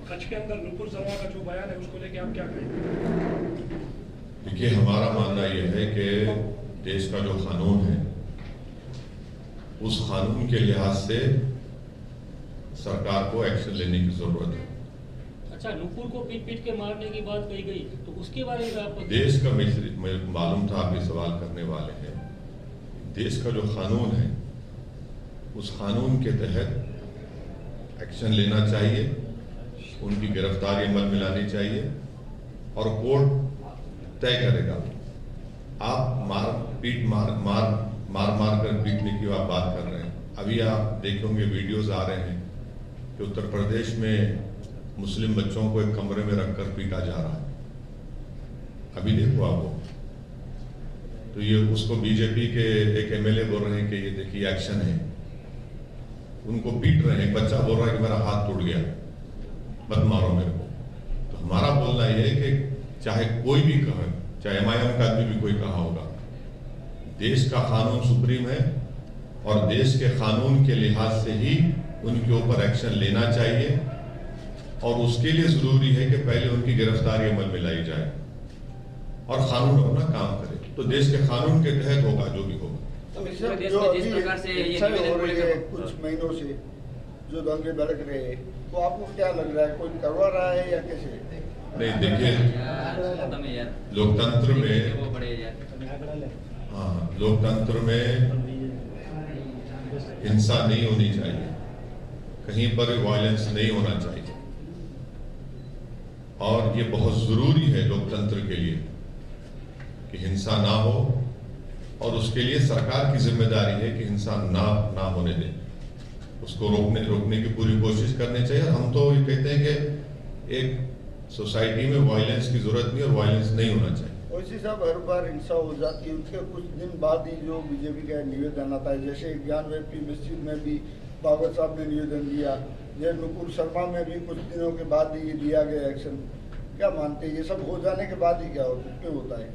कच्छ के अंदर नुपुर शर्मा का जो बयान है उसको लेके आप क्या कहेंगे? देखिए, हमारा मानना यह है कि देश का जो कानून है उस कानून के लिहाज से सरकार को एक्शन लेने की जरूरत है। अच्छा, नुपुर को पीट पीट के मारने की बात कही गई, तो उसके बारे में आपको देश का मालूम था, आप ये सवाल करने वाले हैं। देश का जो कानून है उस कानून के तहत एक्शन लेना चाहिए, उनकी गिरफ्तारी अमल में लानी चाहिए और कोर्ट तय करेगा। आप मार कर पीटने की आप बात कर रहे हैं। अभी आप देखे होंगे, वीडियोस आ रहे हैं कि उत्तर प्रदेश में मुस्लिम बच्चों को एक कमरे में रखकर पीटा जा रहा है। अभी देखो आप वो, तो ये उसको बीजेपी के एक एमएलए बोल रहे हैं कि ये देखिए एक्शन है, उनको पीट रहे हैं। बच्चा बोल रहा है कि मेरा हाथ टूट गया, मत मारो मेरे को। तो हमारा बोलना यह है कि चाहे कोई भी कहे, चाहे एमआईएम का आदमी भी कोई कहा होगा, देश का कानून सुप्रीम है और देश के कानून के लिहाज से ही उनके ऊपर एक्शन लेना चाहिए और उसके लिए जरूरी है कि पहले उनकी गिरफ्तारी अमल में लाई जाए और कानून अपना काम करे। तो देश के कानून के तहत होगा जो भी होगा। तो जो जिस प्रकार से ये निवेदन हो रही है कुछ महीनों से जो दंगे भड़क रहे हैं, तो आपको क्या लग रहा है, कोई करवा रहा है या कैसे? नहीं, देखिए, लोकतंत्र में हिंसा नहीं होनी चाहिए, कहीं पर वायलेंस नहीं होना चाहिए और ये बहुत जरूरी है लोकतंत्र के लिए कि हिंसा ना हो और उसके लिए सरकार की जिम्मेदारी है कि हिंसा ना होने दे, उसको रोकने की पूरी कोशिश करनी चाहिए। हम तो ये कहते हैं कि एक सोसाइटी में वायलेंस की जरूरत नहीं और वायलेंस नहीं होना चाहिए। वैसे साहब, हर बार हिंसा हो जाती है, उसके कुछ दिन बाद ही जो बीजेपी का निवेदन आता है, जैसे ज्ञानव्यापी मस्जिद में भी भागवत साहब ने निवेदन दिया, ये नुपुर शर्मा में भी कुछ दिनों के बाद ही लिया गया एक्शन। क्या मानते हैं, ये सब हो जाने के बाद ही क्यों होता है?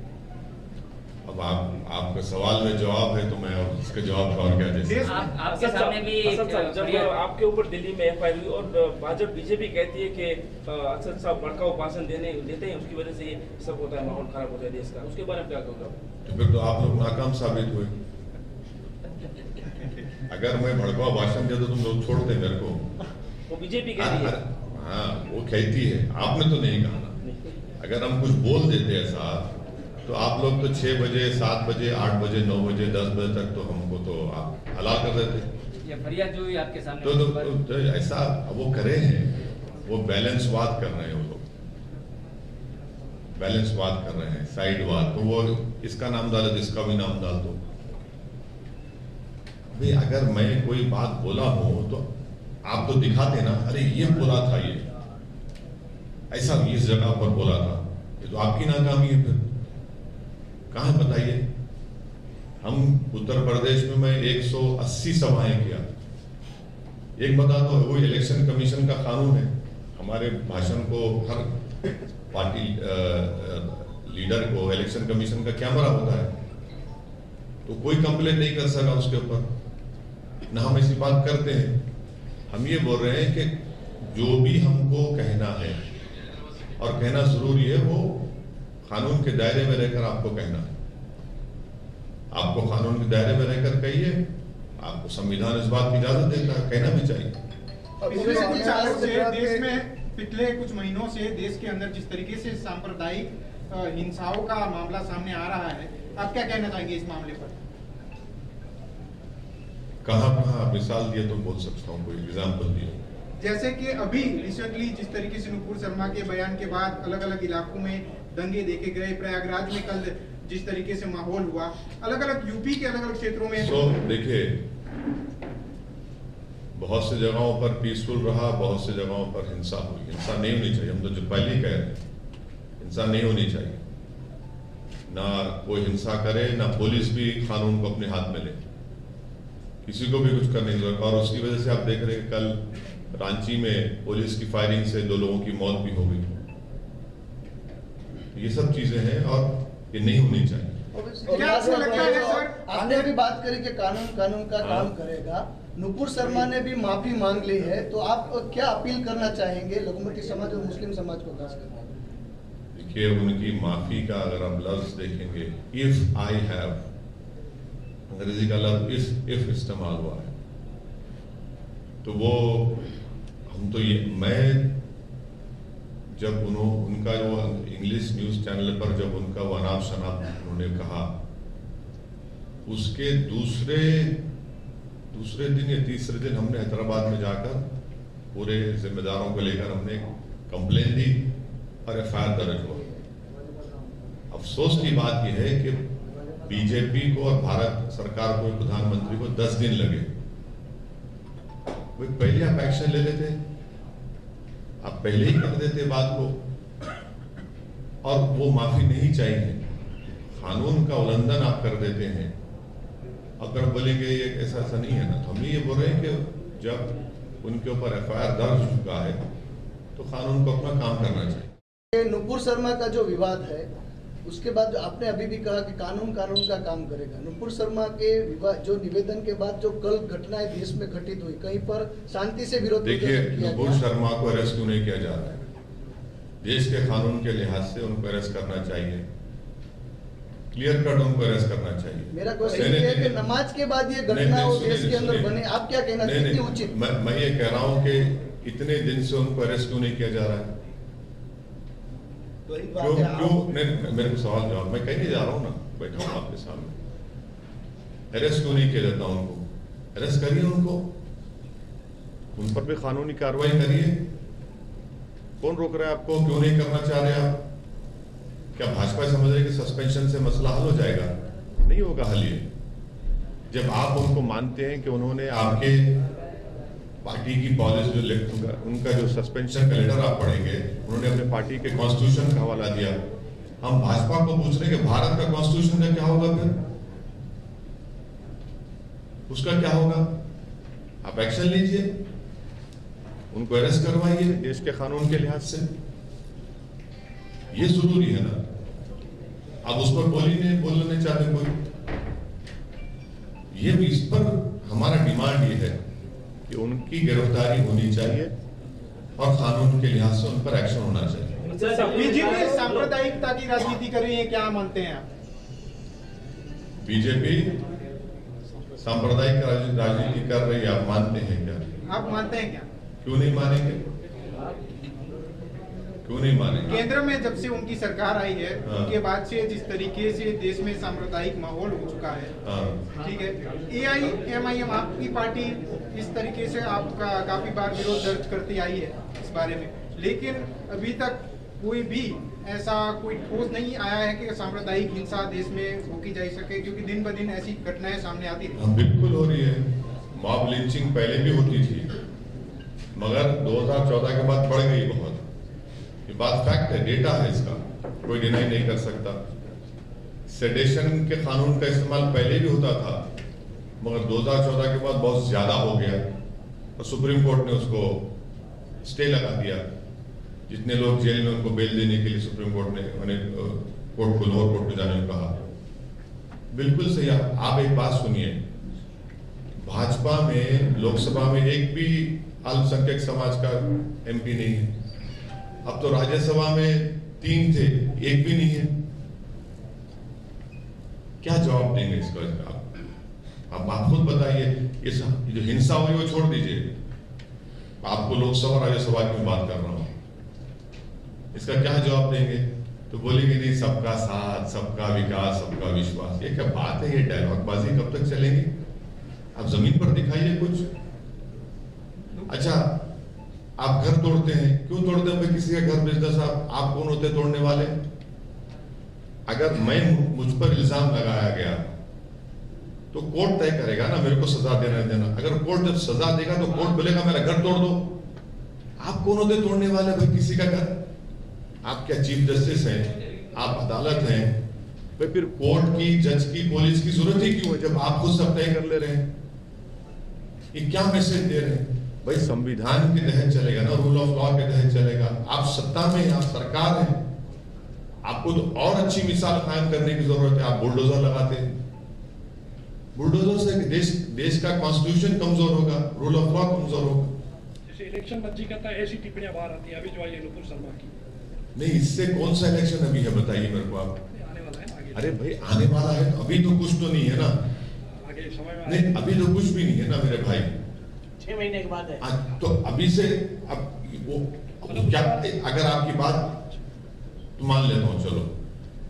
अब आपका सवाल में जवाब है तो मैं उसके जवाब का और क्या दे सकता हूं? आपके सामने भी जब आपके ऊपर दिल्ली में एफआईआर हुई और भाजपा बीजेपी कहती है कि असद साहब भड़काऊ भाषण देते हैं, उसकी वजह से ये सब होता है, माहौल खराब होता है देश का, उसके बारे में क्या कहोगे? तो फिर तो आप लोग नाकाम साबित हुए। अगर मैं भड़काऊ भाषण देता तो तुम लोग छोड़ते मेरे को। वो बीजेपी कहती है। हाँ, वो कहती है, आपने तो नहीं कहा ना। अगर हम कुछ बोल देते ऐसा तो आप लोग तो 6 बजे 7 बजे 8 बजे 9 बजे 10 बजे तक तो हमको तो आप हला कर देते। ये फरियाद जो हुई आपके सामने तो ऐसा वो करे हैं, वो बैलेंसवाद कर रहे हैं, वो लोग बैलेंसवाद कर रहे हैं, साइडवाद। तो वो इसका नाम डालो, इसका भी नाम डाल दो। भाई, अगर मैं कोई बात बोला हूं तो आप तो दिखाते ना, अरे ये बोला था, ये ऐसा इस जगह पर बोला था, ये तो आपकी नाकामी है। फिर कहां बताइए? हम उत्तर प्रदेश में मैं 180 सभाएं किया। एक बता दो, वो इलेक्शन कमीशन का कानून है, हमारे भाषण को हर पार्टी लीडर को इलेक्शन कमीशन का कैमरा होता है, तो कोई कंप्लेन नहीं कर सका उसके ऊपर, ना हम ऐसी बात करते हैं। हम ये बोल रहे हैं कि जो भी हमको कहना है और कहना जरूरी है, वो कानून के दायरे में रहकर आपको कहना है। आपको कानून के दायरे में रहकर कहिए, आपको संविधान इस बात की इजाजत देता है, कहना भी चाहिए। पिछले कुछ सालों से देश में, पिछले कुछ महीनों से देश के अंदर जिस तरीके से सांप्रदायिक हिंसाओं का मामला सामने आ रहा है, आप क्या कहना चाहेंगे इस मामले पर? कहाँ मिसाल दिए तो बोल सकता हूँ, कोई एग्जाम्पल दिए। जैसे कि अभी रिसेंटली जिस तरीके से नुपुर शर्मा के बयान के बाद अलग अलग इलाकों में दंगे देखे गए, प्रयागराज में कल जिस तरीके से माहौल हुआ, अलग अलग यूपी के अलग अलग क्षेत्रों में। तो देखिए, बहुत सी जगहों पर पीसफुल रहा, बहुत सी जगहों पर हिंसा हुई। हिंसा नहीं होनी चाहिए, हम तो जो पहले ही कह रहे हैं, हिंसा नहीं होनी चाहिए। ना कोई हिंसा करे, ना पुलिस भी कानून को अपने हाथ में ले, किसी को भी कुछ करने की जरूरत। और उसकी वजह से आप देख रहे हैं कल रांची में पुलिस की फायरिंग से 2 लोगों की मौत भी हो गई। ये सब चीजें हैं और ये नहीं होनी चाहिए। क्या आपको लगता है सर, आपने भी बात करी कि कानून का काम करेगा, नुपुर शर्मा ने भी माफी मांग ली है, तो आप क्या अपील करना चाहेंगे लघुमती समाज और मुस्लिम समाज को खासकर? देखिए, उनकी माफी का अगर आप लफ्ज देखेंगे, इफ आई हैव, अंग्रेजी का लफ्ज इफ इस्तेमाल हुआ है, तो वो हम तो ये मैं जब उनका जो इंग्लिश न्यूज चैनल पर जब उनका वो अनाप शनाप उन्होंने कहा, उसके दूसरे दिन या तीसरे दिन हमने हैदराबाद में जाकर पूरे जिम्मेदारों को लेकर हमने कंप्लेन दी और एफआईआर दर्ज हुआ। अफसोस की बात यह है कि बीजेपी को और भारत सरकार को, प्रधानमंत्री को 10 दिन लगे। वो पहले आप एक्शन ले लेते, आप पहले ही कर देते बात को, और वो माफी नहीं चाहिए। कानून का उल्लंघन आप कर देते हैं। अगर बोलेंगे ये ऐसा नहीं है ना, तो हम ये बोल रहे हैं कि जब उनके ऊपर एफआईआर दर्ज हो चुका है तो कानून को अपना काम करना चाहिए। नुपुर शर्मा का जो विवाद है, उसके बाद आपने अभी भी कहा कि कानून का काम करेगा। नुपुर शर्मा के विवाद जो निवेदन के बाद जो कल घटनाएं देश में घटित हुई, कहीं पर शांति से विरोध देखिए, नुपुर शर्मा को अरेस्ट क्यों नहीं किया जा रहा है? देश के कानून के लिहाज से उनको अरेस्ट करना चाहिए, क्लियर कट उनको अरेस्ट करना चाहिए। मेरा क्वेश्चन ये है कि नमाज के बाद ये घटना वो देश के अंदर बने, आप क्या कहना चाहिए? कितनी उचित? मैं ये कह रहा हूं कि इतने दिन से उनको अरेस्ट क्यों नहीं किया जा रहा है? क्यों नहीं? मेरे को सवाल जवाब, मैं कहने जा रहा हूं ना, बैठा हूं आपके सामने। अरेस्ट क्यों नहीं किया जाता उनको? अरेस्ट करिए उनको, उन पर भी कानूनी कार्रवाई करिए। कौन रोक रहा है आपको? क्यों नहीं करना चाह रहे आप? क्या भाजपा समझ रहे कि सस्पेंशन से मसला हल हो जाएगा? नहीं होगा हल ये। जब आप उनको मानते हैं कि उन्होंने आपके पार्टी की पॉलिसी जो उनका जो सस्पेंशन का लेटर आप पढ़ेंगे, उन्होंने अपने पार्टी के कॉन्स्टिट्यूशन का हवाला दिया। हम भाजपा को पूछ रहे हैं कि भारत का कॉन्स्टिट्यूशन का क्या होगा, फिर उसका क्या होगा? आप एक्शन लीजिए, उनको अरेस्ट करवाइए देश के कानून के लिहाज से। ये जरूरी है ना। अब उस पर बोलने चाहते कोई, ये भी इस पर हमारा डिमांड ये है कि उनकी गिरफ्तारी होनी चाहिए और कानून के लिहाज से उन पर एक्शन होना चाहिए। बीजेपी सांप्रदायिकता की राजनीति कर रही है, क्या मानते हैं आप? बीजेपी सांप्रदायिक राजनीति कर रही है, आप मानते हैं क्या? आप मानते हैं क्या? क्यों नहीं मानेंगे? क्यों नहीं मानेंगे? केंद्र में जब से उनकी सरकार आई है, उनके बाद से जिस तरीके से देश में सांप्रदायिक माहौल हो चुका है, ठीक है, AIMIM आपकी पार्टी इस तरीके से आपका काफी बार विरोध दर्ज करती आई है इस बारे में, लेकिन अभी तक कोई भी ऐसा कोई ठोस नहीं आया है कि सांप्रदायिक हिंसा देश में रोकी जा सके, क्योंकि दिन ब दिन ऐसी घटनाएं सामने आती है। बिल्कुल हो रही है। मॉब लिंचिंग पहले भी होती थी, मगर 2014 के बाद बढ़ गई बहुत। ये बात फैक्ट है, डेटा है, इसका कोई डिनाई नहीं कर सकता। सेडेशन के कानून का इस्तेमाल पहले भी होता था, मगर 2014 के बाद बहुत ज्यादा हो गया और सुप्रीम कोर्ट ने उसको स्टे लगा दिया। जितने लोग जेल में, उनको बेल देने के लिए सुप्रीम कोर्ट ने कोर्ट को, लोअर कोर्ट में जाने को कहा। बिल्कुल सही। आप एक बात सुनिए, भाजपा में लोकसभा में एक भी अल्पसंख्यक समाज का MP नहीं है। अब तो राज्यसभा में 3 थे, एक भी नहीं है। क्या जवाब देंगे इसका? आप खुद बताइए। ये जो हिंसा हुई वो छोड़ दीजिए, आपको लोकसभा राज्यसभा की बात कर रहा हूं, इसका क्या जवाब देंगे? तो बोलेंगे नहीं, सबका साथ, सबका विकास, सबका विश्वास। ये क्या बात है? ये डायलॉगबाजी कब तक चलेगी? आप जमीन पर दिखाइए कुछ। अच्छा, आप घर तोड़ते हैं, क्यों तोड़ते हैं? किसी का घर बिजनेस, आप कौन होते तोड़ने वाले? अगर मुझ पर इल्जाम लगाया गया तो कोर्ट तय करेगा ना मेरे को सजा देना। अगर कोर्ट जब सजा देगा तो कोर्ट बोलेगा मेरा घर तोड़ दो। आप कौन होते तोड़ने वाले भाई किसी का घर? आप क्या चीफ जस्टिस हैं? आप अदालत हैं भाई? फिर कोर्ट की, जज की, पुलिस की जरूरत ही क्यों है जब आप खुद सब तय कर ले रहे हैं? ये क्या मैसेज दे रहे हैं भाई? संविधान के तहत चलेगा ना, रूल ऑफ लॉ के तहत चलेगा। आप सत्ता में हैं, आप सरकार है, आपको तो और अच्छी मिसाल कायम करने की जरूरत है। आप बुलडोजर लगाते हैं। बुलडोजर से देश का कॉन्स्टिट्यूशन कमजोर होगा, रूल ऑफ लॉ कमजोर होगा। जैसे इलेक्शन मंत्री कहता है ऐसी टिप्पणियां बाहर आती हैं अभी जो आई है नुपुर शर्मा की। नहीं, इससे कौन सा इलेक्शन अभी है बताइए मेरे को आप। आने वाला है आगे। अरे भाई आने वाला है, अभी तो कुछ तो नहीं है ना। आगे समय में नहीं, अभी तो कुछ भी नहीं है ना मेरे भाई। 6 महीने के बाद है। तो अभी से अब वो क्या, अगर आपकी बात तो मान लेता हूँ चलो,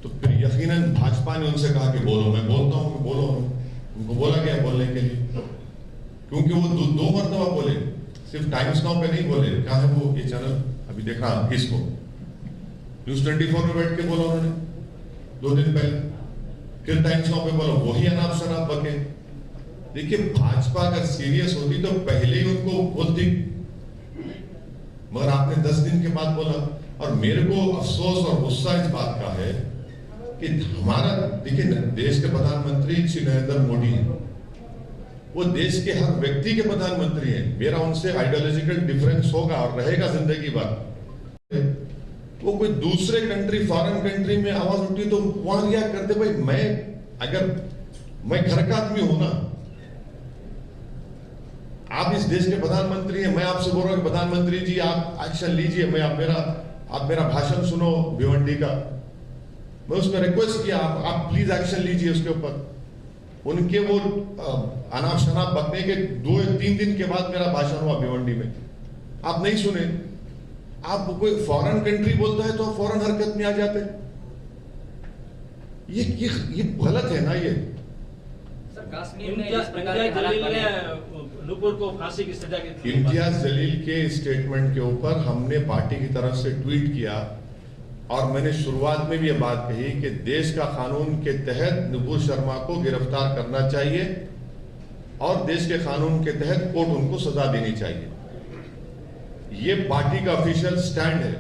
तो फिर यकीनन भाजपा ने उनसे कहा कि बोलो, मैं बोलता हूँ कि बोलो, उनको बोला गया बोलने के लिए, क्योंकि वो दो मरतबा बोले, सिर्फ टाइम्स नाउ पे नहीं बोले। कहाँ है वो ये चैनल, अभी देखा किसको, न्यूज 24 में बैठ के बोला उन्होंने 2 दिन पहले, फिर टाइम्स नाउ पे बोला, वही अनाप शनाप बके। देखिए भाजपा अगर सीरियस होती तो पहले ही उनको बोलती, मगर आपने 10 दिन के बाद बोला। और मेरे को अफसोस और गुस्सा इस बात का है कि हमारा, देखिए देश के प्रधानमंत्री श्री नरेंद्र मोदी हैं, वो देश के हर व्यक्ति के प्रधानमंत्री हैं। मेरा उनसे आइडियोलॉजिकल डिफरेंस होगा और रहेगा जिंदगी भर। वो कोई दूसरे कंट्री, फॉरेन कंट्री में आवाज उठी तो वहां रिएक्ट करते। भाई मैं घर का आदमी हूं ना, आप इस देश के प्रधानमंत्री हैं, मैं आपसे बोल रहा हूं कि प्रधानमंत्री जी आप एक्शन लीजिए, आप मेरा भाषण सुनो भिवंडी का, मैं उसमें रिक्वेस्ट किया आप प्लीज एक्शन लीजिए उसके ऊपर। उनके वो अनाप शनाप बकने के 2-3 दिन के बाद मेरा भाषण हुआ भिवंडी में, आप नहीं सुने। आप कोई फॉरेन कंट्री बोलता है तो आप फॉरेन हरकत में आ जाते। ये गलत है ना। ये कश्मीर में इस प्रकार के हालात बने, नुपुर को फांसी की सजा की। इम्तियाज जलील के स्टेटमेंट के ऊपर हमने पार्टी की तरफ से ट्वीट किया और मैंने शुरुआत में भी ये बात कही कि देश का कानून के तहत नुपुर शर्मा को गिरफ्तार करना चाहिए और देश के कानून के तहत कोर्ट उनको सजा देनी चाहिए। ये पार्टी का ऑफिशियल स्टैंड है,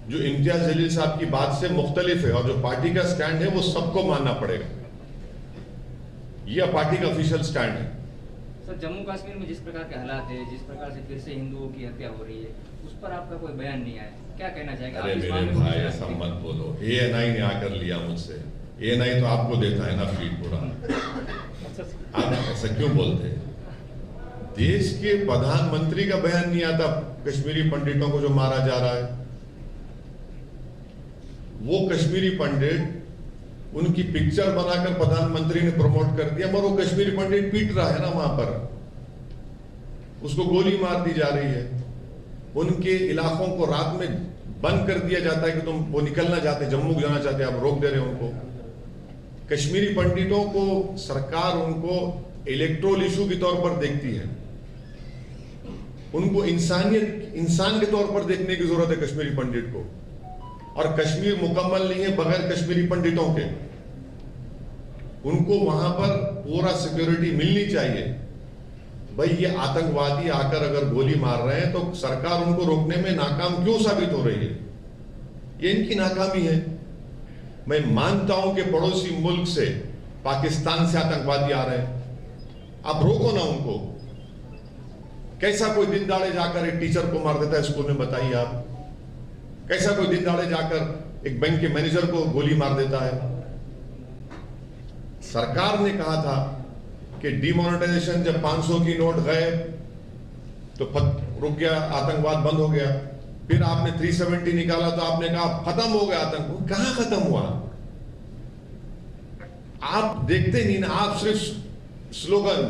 जो इम्तियाज जलील साहब की बात से मुख्तलिफ है, और जो पार्टी का स्टैंड है वो सबको मानना पड़ेगा। यह पार्टी का ऑफिशियल स्टैंड है। सर, जम्मू कश्मीर में जिस प्रकार के हालात है, जिस प्रकार से फिर से हिंदुओं की हत्या हो रही है, उस पर आपका कोई बयान नहीं आया, क्या कहना चाहेंगे? अरे मेरे भाई ऐसा मत बोलो, ANI ने आकर लिया मुझसे। ANI तो आपको देता है ना फीड पूरा, आप ऐसा क्यों बोलते हैं? देश के प्रधानमंत्री का बयान नहीं आता कश्मीरी पंडितों को जो मारा जा रहा है। वो कश्मीरी पंडित, उनकी पिक्चर बनाकर प्रधानमंत्री ने प्रमोट कर दिया, मगर वो कश्मीरी पंडित पीट रहा है ना वहां पर, उसको गोली मार दी जा रही है। उनके इलाकों को रात में बंद कर दिया जाता है कि तुम वो निकलना चाहते, जम्मू जाना चाहते, आप रोक दे रहे हो उनको। कश्मीरी पंडितों को सरकार उनको इलेक्टोरल इशू के तौर पर देखती है, उनको इंसान के तौर पर देखने की जरूरत है कश्मीरी पंडित को। और कश्मीर मुकम्मल नहीं है बगैर कश्मीरी पंडितों के। उनको वहां पर पूरा सिक्योरिटी मिलनी चाहिए। भाई ये आतंकवादी आकर अगर गोली मार रहे हैं तो सरकार उनको रोकने में नाकाम क्यों साबित हो रही है? ये इनकी नाकामी है। मैं मानता हूं कि पड़ोसी मुल्क से, पाकिस्तान से आतंकवादी आ रहे हैं, आप रोको ना उनको। कैसा कोई दिन दाड़े जाकर एक टीचर को मार देता है स्कूल में, बताइए आप? कैसा कोई दिन दाड़े जाकर एक बैंक के मैनेजर को गोली मार देता है? सरकार ने कहा था कि डिमोनेटाइजेशन, जब 500 की नोट गए तो रुक गया, आतंकवाद बंद हो गया। फिर आपने 370 निकाला तो आपने कहा खत्म हो गया आतंक। कहां खत्म हुआ? आप देखते नहीं ना, आप सिर्फ स्लोगन,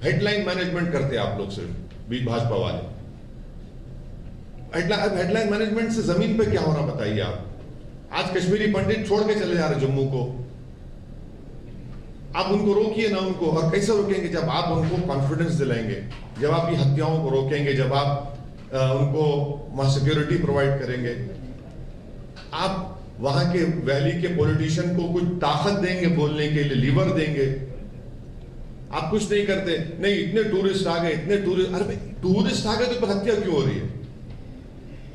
हेडलाइन मैनेजमेंट करते हैं आप लोग, सिर्फ भी भाजपा वाले। हेडलाइन मैनेजमेंट से जमीन पे क्या हो रहा बताइए आप? आज कश्मीरी पंडित छोड़ के चले जा रहे जम्मू को, आप उनको रोकिए ना उनको। और कैसे रोकेंगे? जब आप उनको कॉन्फिडेंस दिलाएंगे, जब आप ये हत्याओं को रोकेंगे, जब आप उनको वहां सिक्योरिटी प्रोवाइड करेंगे, आप वहां के वैली के पॉलिटिशियन को कुछ ताकत देंगे बोलने के लिए, लीवर देंगे। आप कुछ नहीं करते। नहीं, इतने टूरिस्ट आ गए, इतने टूरिस्ट, अरे टूरिस्ट आ गए तो हत्या क्यों हो रही है?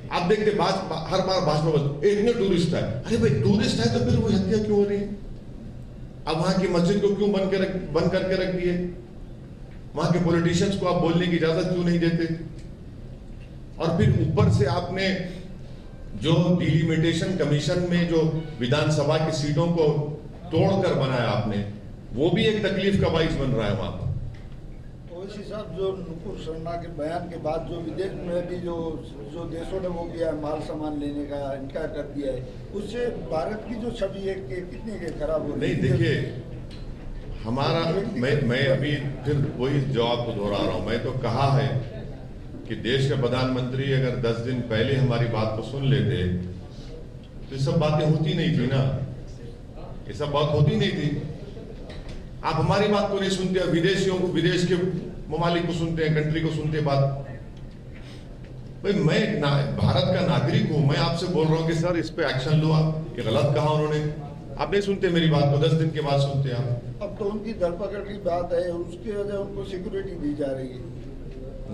आप देखते हर बार भाजपा बोलते इतने टूरिस्ट है। अरे भाई टूरिस्ट है तो फिर वो हत्या क्यों हो रही है? अब वहां की मस्जिद को क्यों बंद करके रख दिए? वहां के पॉलिटिशियंस को आप बोलने की इजाजत क्यों नहीं देते? और फिर ऊपर से आपने जो डिलिमिटेशन कमीशन में जो विधानसभा की सीटों को तोड़कर बनाया आपने, वो भी एक तकलीफ का बाइस बन रहा है वहां पर। ओवैसी साहब, जो नुपुर शर्मा के बयान के बाद जो विदेश में भी जो देशों ने वो किया है, माल सामान लेने का इनकार कर दिया है, उससे भारत की जो छवि है कितनी के खराब हो रही है? नहीं देखिए, हमारा मैं अभी फिर वही जवाब को दोहरा रहा हूं। मैं तो कहा है कि देश के प्रधानमंत्री अगर 10 दिन पहले हमारी बात को सुन लेते तो ये सब बातें होती नहीं थी ना, ये सब बात होती नहीं थी। आप हमारी बात को नहीं सुनते, विदेशियों को, विदेश के ममालिक को सुनते हैं, कंट्री को सुनते बात। भाई मैं भारत का नागरिक हूं, मैं आपसे बोल रहा हूं कि सर इस पे एक्शन लो। आप ये गलत कहा उन्होंने, आप नहीं सुनते मेरी बात को, 10 दिन के बाद सुनते आप। अब तो उनकी धरपकड़ की बात है, उसके वजह उनको सिक्योरिटी दी जा रही है।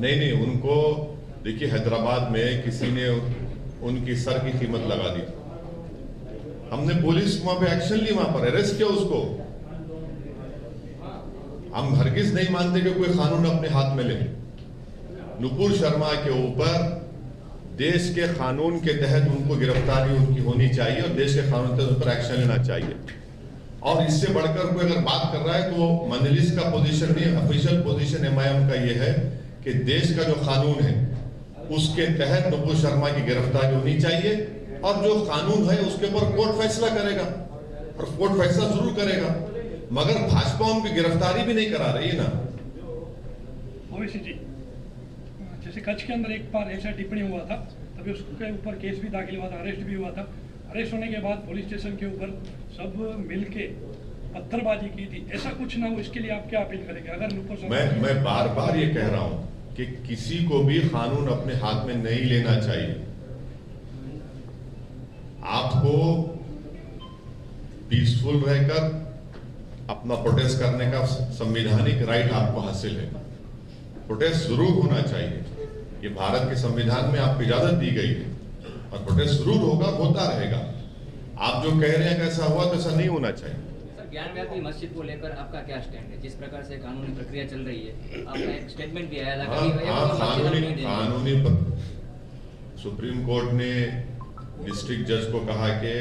नहीं, उनको देखिए, हैदराबाद में किसी ने उनकी सर की कीमत लगा दी, हमने पुलिस वहां पे एक्शन ली, वहां पर अरेस्ट किया उसको। हम हरगिज नहीं मानते कि कोई कानून अपने हाथ में ले। नुपुर शर्मा के ऊपर देश के कानून के तहत उनको गिरफ्तारी उनकी होनी चाहिए और देश के कानून के तहत उन पर एक्शन लेना चाहिए। और इससे बढ़कर कोई अगर बात कर रहा है तो मजलिस का पोजीशन नहीं, ऑफिशियल पोजीशन MIM का ये है कि देश का जो कानून है उसके तहत नुपुर शर्मा की गिरफ्तारी होनी चाहिए, और जो कानून है उसके ऊपर कोर्ट फैसला करेगा, और कोर्ट फैसला जरूर करेगा। मगर भाजपा उनकी गिरफ्तारी भी नहीं करा रही है ना। ओवैसी जी, जैसे कच्छ के अंदर एक बार ऐसा टिप्पणी हुआ था, तभी उसके ऊपर केस भी दाखिल हुआ था, अरेस्ट भी हुआ था। अरेस्ट होने के बाद पुलिस स्टेशन के ऊपर सब मिलके पत्थरबाजी की थी, ऐसा कुछ ना हो, इसके लिए आप क्या अपील करेंगे? अगर नुपुर मैं बार बार ये कह रहा हूं कि किसी को भी कानून अपने हाथ में नहीं लेना चाहिए। आपको पीसफुल रहकर अपना प्रोटेस्ट करने का संवैधानिक राइट आपको हासिल है, प्रोटेस्ट जरूर होना चाहिए, ये भारत के संविधान में आपको इजाजत दी गई है, और प्रोटेस्ट जरूर होगा, होता रहेगा। आप जो कह रहे हैं कैसा हुआ तो ऐसा नहीं होना चाहिए। सर, ज्ञानव्यापी मस्जिद को लेकर आपका क्या स्टैंड है? जिस प्रकार से कानूनी प्रक्रिया चल रही है, आपका एक स्टेटमेंट भी आया था कानूनी सुप्रीम कोर्ट ने डिस्ट्रिक्ट जज को कहा कि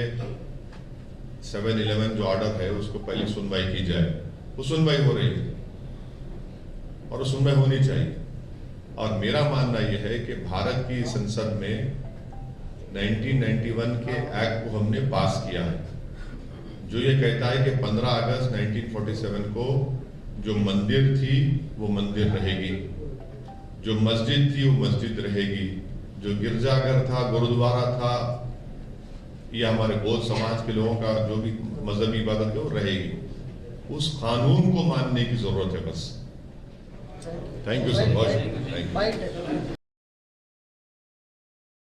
7/11 जो ऑर्डर है उसको पहले सुनवाई की जाए। वो सुनवाई हो रही है और वो सुनवाई होनी चाहिए। और मेरा मानना यह है कि भारत की संसद में 1991 के एक्ट को हमने पास किया है, जो ये कहता है कि 15 अगस्त 1947 को जो मंदिर थी वो मंदिर रहेगी, जो मस्जिद थी वो मस्जिद रहेगी, जो गिरजाघर था, गुरुद्वारा था, ये हमारे बौद्ध समाज के लोगों का जो भी मजहबी इबादत है वो रहेगी। उस कानून को मानने की जरूरत है बस। थैंक यू सर, बहुत थैंक यू।